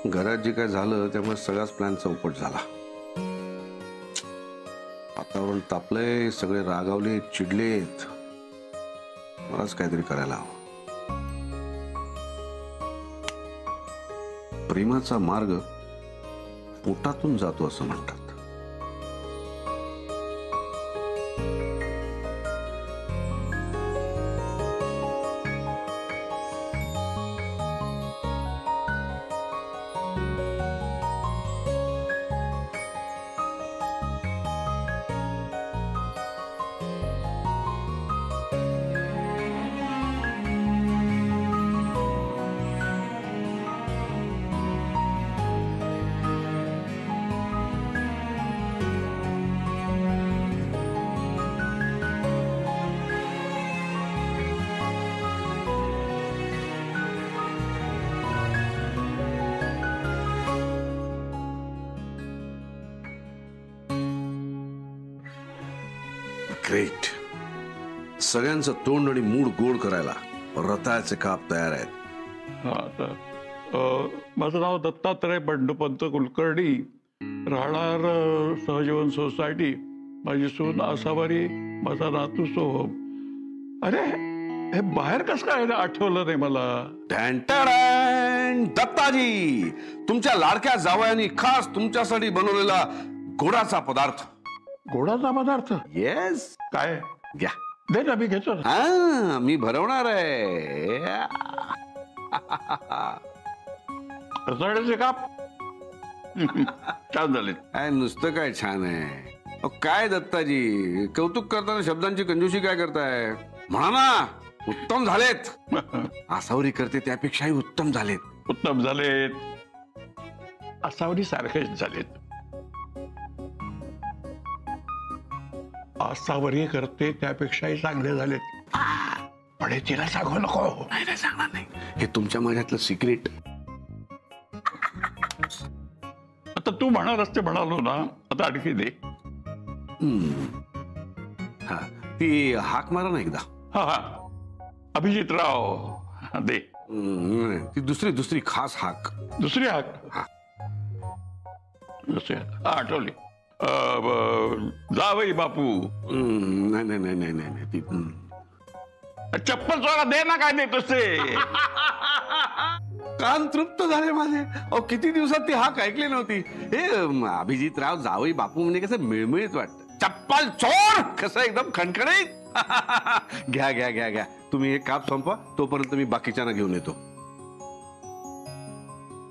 घरात जे काय झालं त्यामुळे सगळाच प्लॅन चौपट झाला. वातावरण तापलंय, सगळे रागावले, चिडलेत. मलाच काहीतरी करायला हवं. प्रेमाचा मार्ग पोटातून जातो असं म्हणतात. ग्रेट. सगळ्यांचं तोंड आणि मूड गोड करायला रताळ्याचे काप तयार आहेत. माझं नाव दत्तात्रय बंडोपंत कुलकर्णी, राहणार सहजीवन सोसायटी. माझी सून आसावरी, माझा नातू सोहम. अरे हे बाहेर कसं काय आठवलं नाही मला. दत्ताजी, तुमच्या लाडक्या जावयानी खास तुमच्यासाठी बनवलेला गोडाचा पदार्थ. गोडाचा पदार्थ? येस. काय? घ्या. दे ना, मी घेतो. हा, मी भरवणार आहे. रताळ्याचे काप छान झाले. काय नुसतं काय छान आहे. काय दत्ताजी, कौतुक करताना शब्दांची कंजूसी काय करताय. म्हणा ना, उत्तम झालेत. आसावरी करते त्यापेक्षाही उत्तम झालेत. उत्तम झालेत, आसावरी सारखेच झालेत. आसावरी करते त्यापेक्षाही चांगले झालेत. पण हे तिला सांगू नको. नाही सांगणार नाही. हे तुमच्या माझ्यातलं सिक्रेट. आता तू म्हणा रस्ते म्हणालो ना, आता आणखी दे. हा, ती हाक मारा ना एकदा. हा हा, अभिजितराव दे. ती दुसरी खास हाक. दुसरी हाक? दुसरी हाक आठवली. जावई बापू. नाही ती चप्पल सोडा दे ना. काय देतोस ते? कान तृप्त झाले माझे. किती दिवसात ती हाक ऐकली नव्हती. हे अभिजितराव जावई बापू म्हणजे कसं मिळमिळीत वाटत. चप्पल चोर कसं एकदम खणखणीत. घ्या घ्या घ्या घ्या. तुम्ही हे काप संपवा, तोपर्यंत मी बाकीच्यांना घेऊन येतो.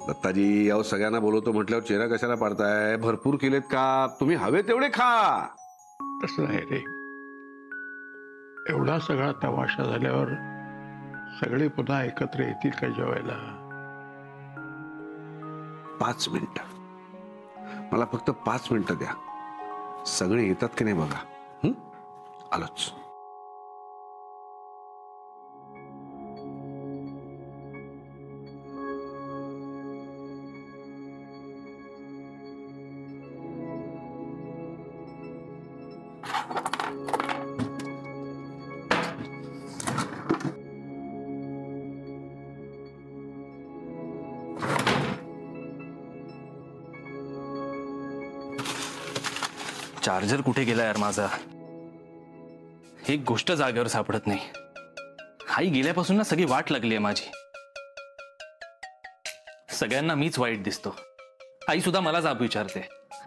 दत्ताजी, अहो सगळ्यांना बोलवतो म्हटल्यावर चेहरा कशाला पाडताय. भरपूर केलेत काप, तुम्ही हवे तेवढे खा. तसं नाही रे. एवढा सगळा तमाशा झाल्यावर सगळे पुन्हा एकत्र येतील का जेवायला? 5 मिनिटं, मला फक्त 5 मिनिटं द्या. सगळे येतात की नाही बघा. आलोच. चार्जर कुठे गेला यार माझा. एक गोष्ट जागेवर सापडत नाही. आई गेल्यापासून ना सगळी वाट लागली आहे माझी. सगळ्यांना मीच वाईट दिसतो. आई सुद्धा मला जाब विचारते.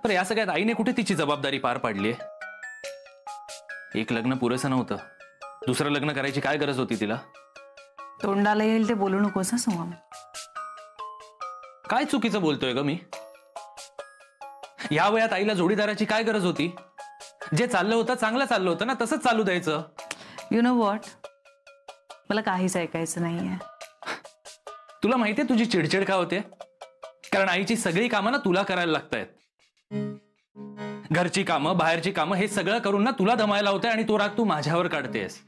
पण या सगळ्यात आईने कुठे तिची जबाबदारी पार पाडली आहे. एक लग्न पुरेसं नव्हतं, दुसरं लग्न करायची काय गरज होती तिला. तोंडाला येईल ते बोलू नकोस ना सोहम. काय चुकीचं बोलतोय ग मी. या वयात आईला जोडीदाराची काय गरज होती. जे चाललं होतं चांगलं चाललं होतं ना, तसंच चालू द्यायचं. यु नो व्हॉट, मला काहीच ऐकायचं नाहीये. तुला माहितीये तुझी चिडचिड का होते. कारण आईची सगळी कामं ना तुला करायला लागतायत. घरची कामं, बाहेरची कामं हे सगळं करून ना तुला दमायला होतंय आणि तो राग तू माझ्यावर काढतेस.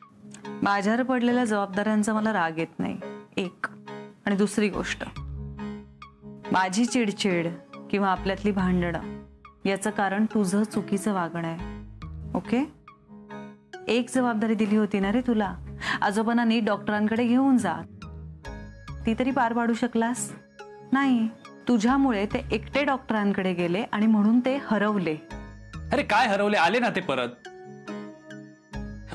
माझ्यावर पडलेल्या जबाबदाऱ्यांचा मला राग येत नाही, एक. आणि दुसरी गोष्ट, माझी चिडचिड किंवा आपल्यातली भांडणं याचं कारण तुझं चुकीचं वागणं आहे. ओके. एक जबाबदारी दिली होती ना रे तुला, आजोबांना नीट डॉक्टरांकडे घेऊन जा. ती तरी पार पाडू शकलास नाही. तुझ्यामुळे ते एकटे डॉक्टरांकडे गेले आणि म्हणून ते हरवले. अरे काय हरवले, आले ना ते परत.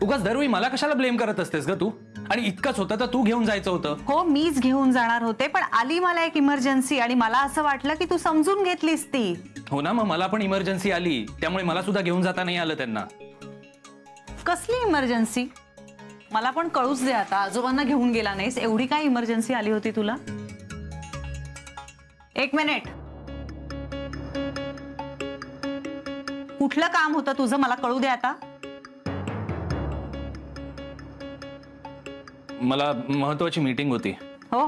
उगाच दरवेळी मला कशाला ब्लेम करत असतेस ग तू? आणि इतकंच होतं तर तू घेऊन जायचं होतं. हो, मीच घेऊन जाणार होते, पण आली मला एक इमर्जन्सी आणि मला असं वाटलं की तू समजून घेतलीस ती. हो ना, मग मला पण इमर्जन्सी आली, त्यामुळे मला सुद्धा घेऊन जाता नाही आलं त्यांना. कसली इमर्जन्सी? मला पण कळूच दे आता. आजोबांना घेऊन गेला नाहीस, एवढी काय इमर्जन्सी आली होती तुला? एक मिनिट. कुठलं काम होतं तुझं, मला कळू दे आता. मला महत्वाची मीटिंग होती. हो,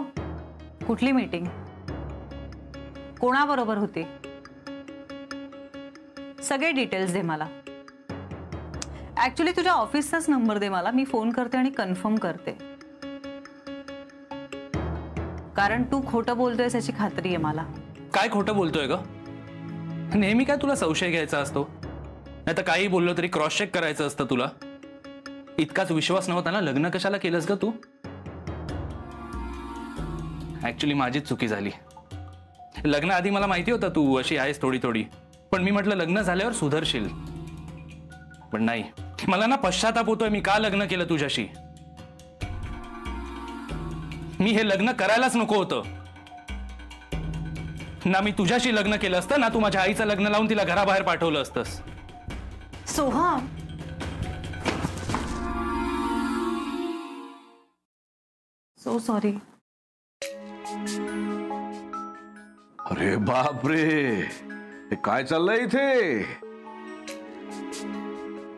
कुठली मीटिंग? कोणाबरोबर होती? सगळे डिटेल्स दे मला. ऍक्च्युली तुझ्या ऑफिसचाच नंबर दे मला, मी फोन करते आणि कन्फर्म करते. कारण तू खोटं बोलतोयस याची खात्री आहे मला. काय खोटं बोलतोय ग? नेहमी काय तुला संशय घ्यायचा असतो? नाही तर काही बोललो तरी क्रॉस चेक करायचं असतं तुला. इतकाच विश्वास नव्हता ना, लग्न कशाला केलंस ग तू? ऍक्च्युली माझीच चुकी झाली. लग्न आधी मला माहिती होतं तू अशी आहेस थोडी थोडी, पण मी म्हटलं लग्न झाल्यावर सुधरशील. पण नाही, मला ना पश्चाताप होतोय मी का लग्न केलं तुझ्याशी. मी हे लग्न करायलाच नको होतं ना. मी तुझ्याशी लग्न केलं असतं ना, तू माझ्या आईचं लग्न लावून तिला घराबाहेर पाठवलं असतंस. Soham, so sorry. अरे बापरे, हे काय चाललंय इथे?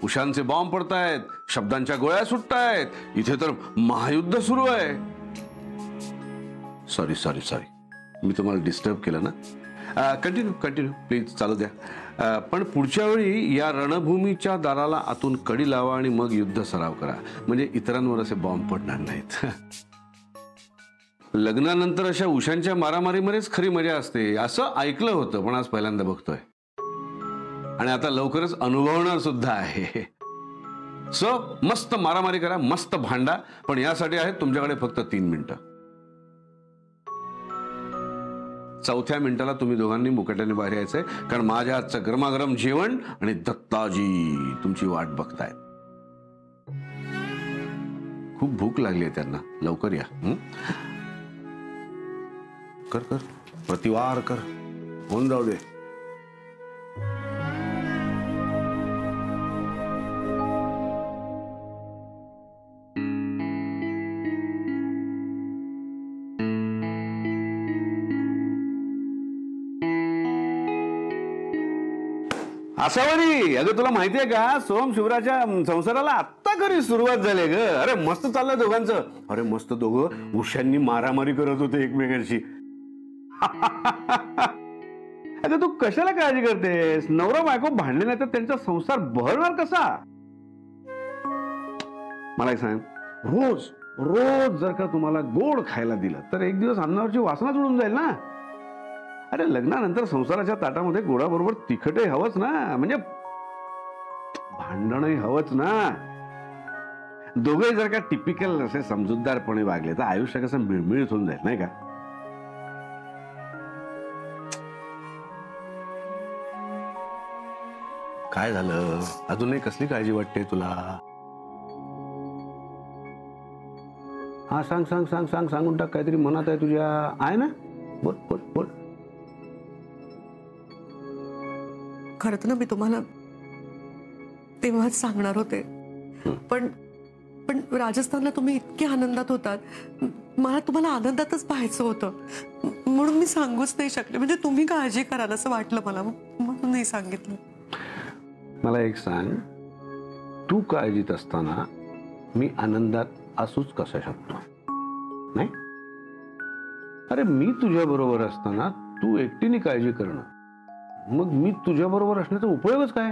उशांचे बॉम्ब पडतायत, शब्दांच्या गोळ्या सुटतायत, इथे तर महायुद्ध सुरू आहे. सॉरी सॉरी सॉरी, मी तुम्हाला डिस्टर्ब केलं ना. कंटिन्यू कंटिन्यू प्लीज, चालू द्या. पण पुढच्या वेळी या रणभूमीच्या दाराला आतून कडी लावा आणि मग युद्ध सराव करा, म्हणजे इतरांवर असे बॉम्ब पडणार नाहीत. लग्नानंतर अशा उशांच्या मारामारीमध्येच खरी मजा असते असं ऐकलं होतं, पण आज पहिल्यांदा बघतोय आणि आता लवकरच अनुभवणार सुद्धा आहे. सो मस्त मारामारी करा, मस्त भांडा, पण यासाठी आहेत तुमच्याकडे फक्त 3 मिनिटं. 4थ्या मिनिटाला तुम्ही दोघांनी मुकाट्याने बाहेर यायचंय, कारण माझ्या हातचं गरमागरम जेवण आणि दत्ताजी तुमची वाट बघतायत. खूप भूक लागली आहे त्यांना, लवकर या. कर कर, प्रतिवार कर, होऊन जाऊ दे. आसावरी, अगं तुला माहितीये का, सोम शिवराच्या संसाराला आत्ता खरी सुरुवात झाली ग. अरे मस्त चाललंय दोघांचं. अरे मस्त, दोघं उशांनी मारामारी करत होते एकमेकांशी. अगं तू कशाला काळजी करतेस? नवरा बायको भांडले नाही तर त्यांचा संसार बहरणार कसा? मला एक सांग, रोज रोज जर का तुम्हाला गोड खायला दिलं तर एक दिवस अन्नावरची वासना जुळून जाईल ना. अरे लग्नानंतर संसाराच्या ताटामध्ये गोडाबरोबर तिखटही हवंच ना, म्हणजे भांडणही हवंच ना. दोघे जर का टिपिकल असे समजूतदारपणे वागले तर आयुष्य कसं मिळमिळीत होऊन जाईल, नाही का? काय झालं? अजूनही कसली काळजी वाटते तुला? हा सांग सांग सांग सांग, सांगून टाक. काहीतरी मनात आहे तुझ्या, आहे ना? बोल बोल बोल. खरं तर ना मी तुम्हाला तेव्हाच सांगणार होते, पण पण राजस्थानला तुम्ही इतके आनंदात होतात, मला तुम्हाला आनंदातच पाहायचं होतं, म्हणून मी सांगूच नाही शकले. म्हणजे तुम्ही काळजी कराल असं वाटलं मला, म्हणून नाही सांगितलं. मला एक सांग, तू काळजीत असताना मी आनंदात असूच कसं शकतो? नाही, अरे मी तुझ्या बरोबर असताना तू एकटीने काळजी करणं, मग मी तुझ्या बरोबर असण्याचा उपयोगच काय?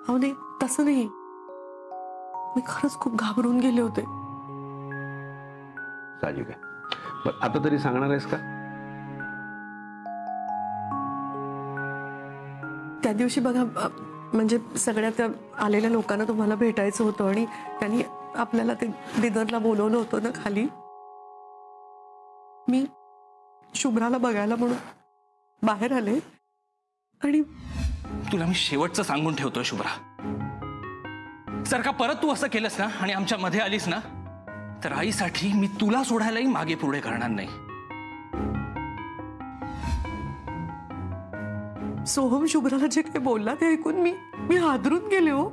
अहो नाही, तसं नाही. मी खरंच खूप घाबरून गेले होते. साहजिक आहे, पण आता तरी सांगणार आहेस का? त्या दिवशी बघा, म्हणजे सगळ्या त्या आलेल्या लोकांना तुम्हाला भेटायचं होतं आणि त्यांनी आपल्याला ते डिनरला बोलवलं होतं ना खाली. मी शुभ्राला बघायला म्हणून बाहेर आले आणि तुला मी शेवटचं सांगून ठेवतोय शुभ्रा, जर का परत तू असं केलंस ना आणि आमच्या मध्ये आलीस ना, तर आईसाठी मी तुला सोडायलाही मागे पुढे करणार नाही. सोहम शुभ्राला जे काही बोलला ते ऐकून मी हादरून गेले हो.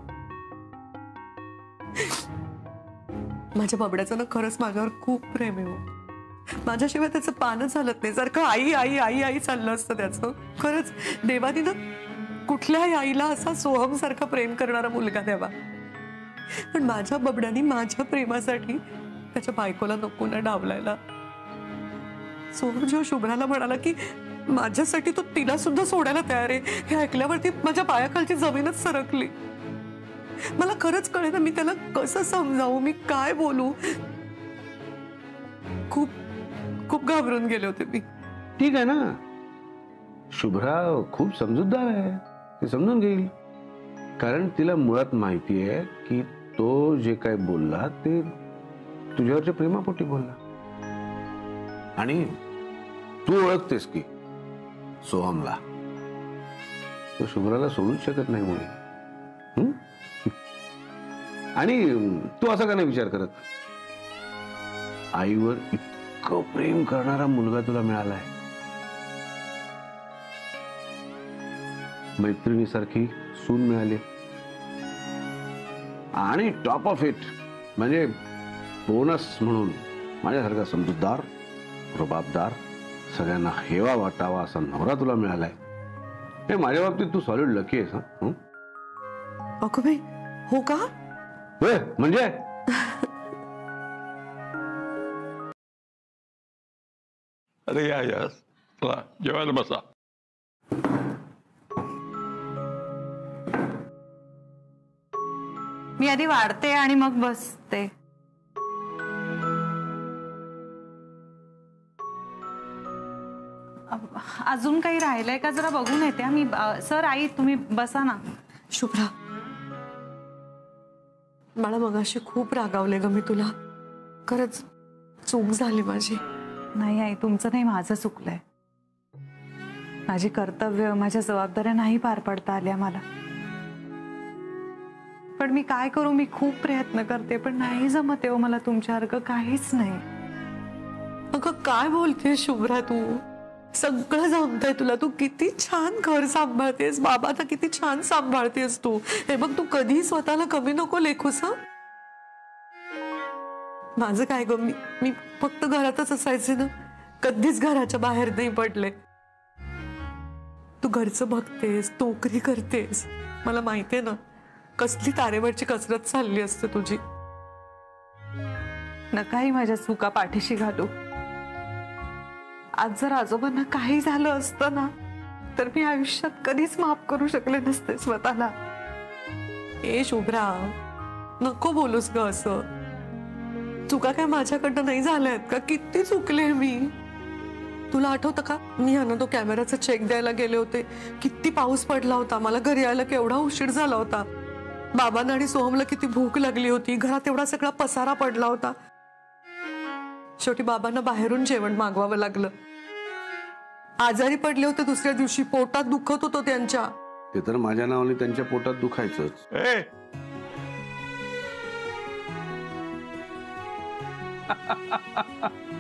माझ्या बबड्याचं ना खरंच माझ्यावर खूप प्रेम आहे हो. माझ्याशिवाय त्याचं पानच चालत नाही. जर का आई आई आई आई चाललं असतं त्याचं. खरंच देवानी ना कुठल्याही आईला असा सोहम सारखा प्रेम करणारा मुलगा द्यावा. पण माझ्या बबड्यानी माझ्या प्रेमासाठी त्याच्या बायकोला नको ना डावलायला. सोहम जेव्हा शुभ्राला म्हणाला की माझ्यासाठी तो तिला सुद्धा सोडायला तयार आहे, हे ऐकल्यावरती माझ्या पायाखालची जमीनच सरकली. मला खरंच कळेना मी त्याला कसं समजावू, मी काय बोलू. खूप खूप घाबरून गेले होते मी. ठीक आहे ना, शुभ्रा खूप समजूतदार आहे, ते समजून घेईल. कारण तिला मुळात माहिती आहे की तो जे काय बोलला ते तुझ्यावरच्या प्रेमापोटी बोलला. आणि तू ओळखतेस की सोहमला, तो शुभ्राला सोडूच शकत नाही मुळे. आणि तू असा का नाही विचार करत, आईवर इतकं प्रेम करणारा मुलगा तुला मिळालाय, मैत्रिणीसारखी सून मिळाली, आणि टॉप ऑफ इट म्हणजे बोनस म्हणून माझ्यासारखा समजूतदार, रुबाबदार, सगळ्यांना हेवा वाटावा असा नवरा तुला मिळालाय. हे माझ्या बाबतीत तू सॉलिड लकी आहेस. अगं बाई, हो का? म्हणजे अरे या चला जेवायला बसा. मी आधी वाढते आणि मग बसते. अजून काही राहिलंय का जरा बघून येते मी. सर आई तुम्ही बसा ना. शुभ्रा, मला मगाशी खूप रागावले ग मी तुला. खरंच चूक झाली माझी. नाही आई, तुमचं नाही, माझं चुकलंय. माझी कर्तव्य, माझ्या जबाबदाऱ्या नाही पार पडता आल्या मला. पण मी काय करू, मी खूप प्रयत्न करते पण नाही जमते हो मला तुमच्यासारखं काहीच नाही. अगं काय बोलतेस शुभ्रा तू? सगळं जमतंय तुला. तू किती छान घर सांभाळतेस, बाबा तर किती छान सांभाळतेस तू. हे बघ, तू कधी स्वतःला कमी नको लेखूस. माझं काय ग, मी फक्त घरातच असायचे ना, कधीच घराच्या बाहेर नाही पडले. तू घरचं बघतेस, नोकरी करतेस, मला माहितीये ना कसली तारेवरची कसरत चालली असते तुझी. नकाही माझ्या चुका पाठीशी घालू. आज जर आजोबांना काही झालं असतं ना, तर मी आयुष्यात कधीच माफ करू शकले नसते स्वतःला. ए शुभ्रा, नको बोलूस ग असं. चुका काय माझ्याकडनं नाही झाल्यात का? किती चुकले मी. तुला आठवतं का, मी ह्यांना तो कॅमेराचा चेक द्यायला गेले होते, किती पाऊस पडला होता, मला घरी यायला केवढा उशीर झाला होता. बाबांना आणि सोहमला किती भूक लागली होती, घरात एवढा सगळा पसारा पडला होता. शेवटी बाबांना बाहेरून जेवण मागवावं लागलं. आजारी पडले होते दुसऱ्या दिवशी, पोटात दुखत होतं त्यांच्या. ते तर माझ्या नावाने त्यांच्या पोटात दुखायचंच.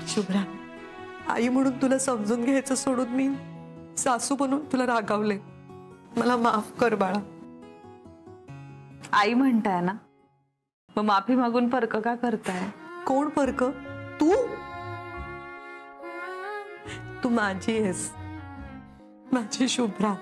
शुभ्रा, आई म्हणून तुला समजून घ्यायचं सोडून मी सासू बनून तुला रागावले. मला माफ कर बाळा. आई म्हणताय ना, मग माफी मागून परक का करताय? कोण परक? तू तू माझी आहेस, माझी शुभ्रा.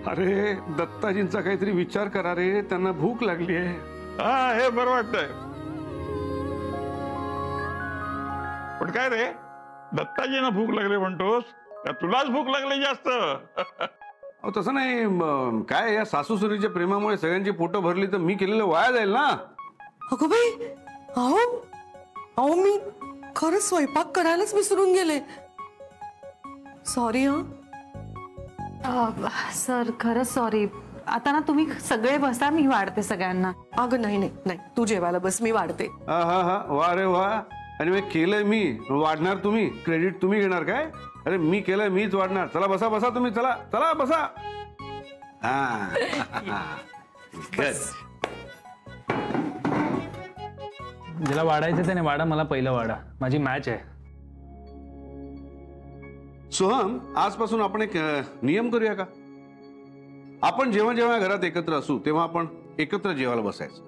अरे दत्ताजींचा काहीतरी विचार करा रे, त्यांना भूक लागली आहे. हा, हे बरं वाटतंय. पण काय रे, दत्ताजींना भूक लागली म्हणतोस का तुलाच भूक लागली जास्त? अहो तसं नाही, काय या सासू सुनेच्या प्रेमामुळे सगळ्यांची पोटं भरली तर मी केलेलं वाया जाईल ना. अगो बाई, अहो मी खरंच स्वयंपाक करायलाच विसरून गेले. सॉरी. सर खरंच सॉरी. आता ना तुम्ही सगळे बसा, मी वाढते सगळ्यांना. अगं नाही नाही नाही, तू जेवायला बस, मी वाढते. हा हा हा, वा रे वा. आणि मी केलंय, मी वाढणार, तुम्ही क्रेडिट तुम्ही घेणार काय? अरे मी केलंय, मीच वाढणार. चला बसा बसा तुम्ही, चला चला बसा. हा ज्याला वाढायचं त्याने वाढा, मला पहिलं वाढा, माझी मॅच आहे. सोहम, आजपासून आपण एक नियम करूया का? आपण जेव्हा जेव्हा घरात एकत्र असू तेव्हा आपण एकत्र जेवायला बसायचं.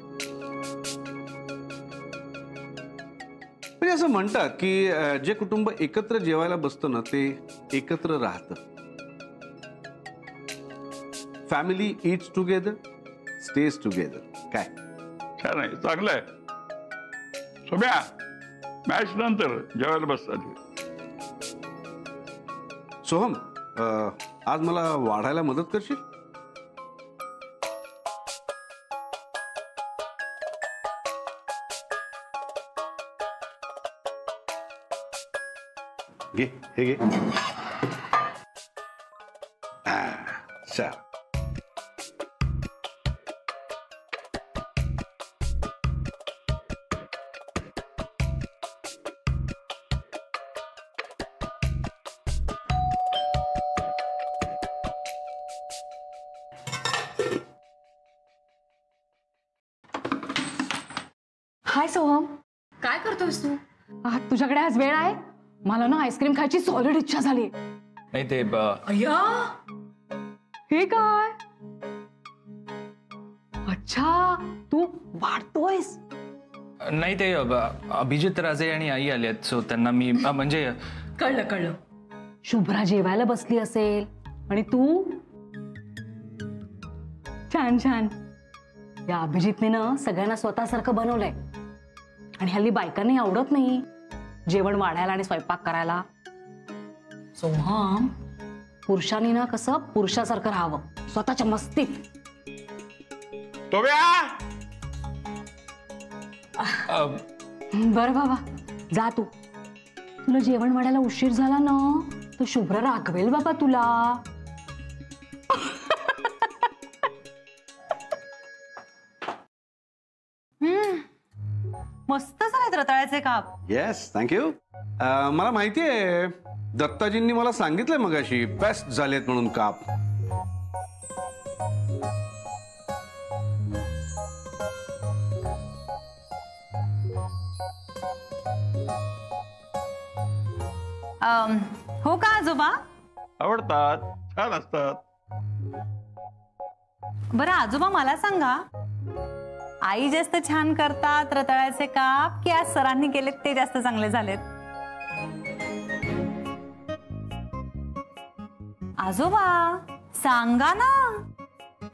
म्हणजे असं म्हणतात की जे कुटुंब एकत्र जेवायला बसतं ना ते एकत्र राहतं. Family eats together, stage together. काय छान आहे, चांगलं आहे. सोम्या, मॅच नंतर जेवायला बसतात. सोहम, आज मला वाढायला मदत करशील? घे, हे घे. अच्छा. हाय सोहम, काय करतोयस तू? तुझ्याकडे आज वेळ आहे? मला ना आईस्क्रीम खायची सॉलिड इच्छा झाली. नाही ते अय्या, हे काय? अच्छा, तू वाढतोयस? नाही ते अभिजित राजे आणि आई आलेत, सो त्यांना मी म्हणजे कळलं कळलं. शुभ्रा जेवायला बसली असेल आणि तू? छान छान. या अभिजितने ना सगळ्यांना स्वतःसारखं बनवलंय आणि हल्ली बायकांनी आवडत नाही जेवण वाढायला आणि स्वयंपाक करायला. सोहम, पुरुषांनी ना कसं पुरुषासारखं राहावं, स्वतःच्या मस्तीत. बरं बाबा, जा तू. तुला जेवण वाढायला उशीर झाला ना तर शुभ्रा रागवेल बाबा तुला. मस्त झालेत रताळ्याचे काप. Yes, thank you. मला माहिती आहे, दत्ताजींनी मला सांगितलंय मगाशी बेस्ट झालेत म्हणून काप. हो का आजोबा? आवडतात, छान असतात. बरं आजोबा, मला सांगा, आई जास्त छान करतात रताळ्याचे काप की आज सरांनी केलेत ते जास्त चांगले झालेत? आजोबा सांगा ना,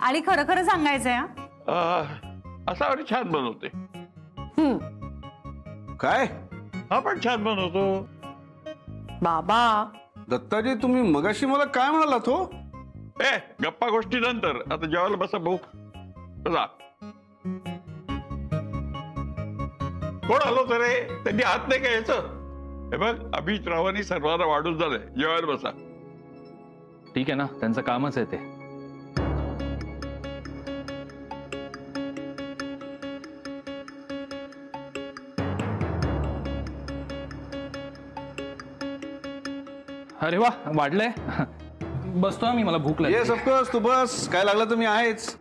आणि खरं खरं सांगायचंय. असा छान बनवते. काय? हा पण छान बनवतो. बाबा, दत्ताजी, तुम्ही मगाशी मला काय म्हणालात हो? गप्पा गोष्टी नंतर, आता जेवायला बसा भाऊ. बसा. कोण आलो तर रे? त्यांनी हात नाही का यायचं? हे बघ, अभिजित रावांनी सर्वांना वाढून झालंय, जेवायला बसा. ठीक आहे ना, त्यांचं कामच आहे ते. अरे वा, वाढलंय. बसतो मी, मला भूक लागली. येस ऑफकोर्स, तू बस. काय लागलं तर मी आहेच.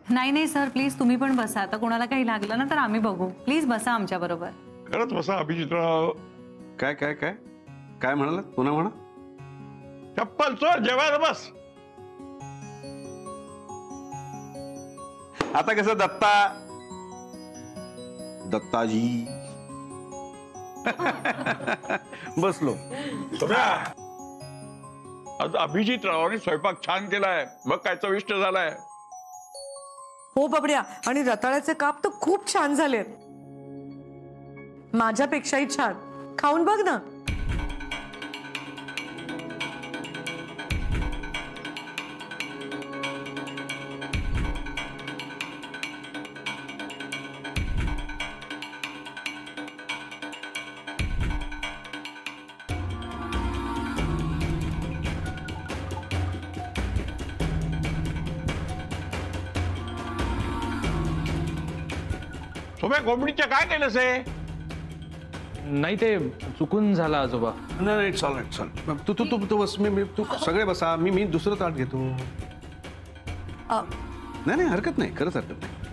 नाही नाही सर, प्लीज तुम्ही पण बसा. आता कोणाला काही लागलं ना तर आम्ही बघू. प्लीज बसा आमच्या बरोबर. खरंच बसा अभिजितराव. काय काय काय काय म्हणालात? पुन्हा म्हणा. चप्पल चोर, जेवायला बस. आता कसं दत्ताजी बसलो. आज अभिजित रावांनी स्वयंपाक छान केलाय, बघ काय चविष्ट झालाय. हो बबड्या, आणि रताळ्याचे काप तर खूप छान झालेत, माझ्यापेक्षाही छान. खाऊन बघ ना. उभ्या कोंबडीच्या काय केलंस हे? नाही ते चुकून झालं आजोबा. नाही नाही चल चल तू तू तू तू बस मी तू सगळे बसा मी दुसरं ताट घेतो. नाही नाही हरकत नाही खरंच हरकत नाही.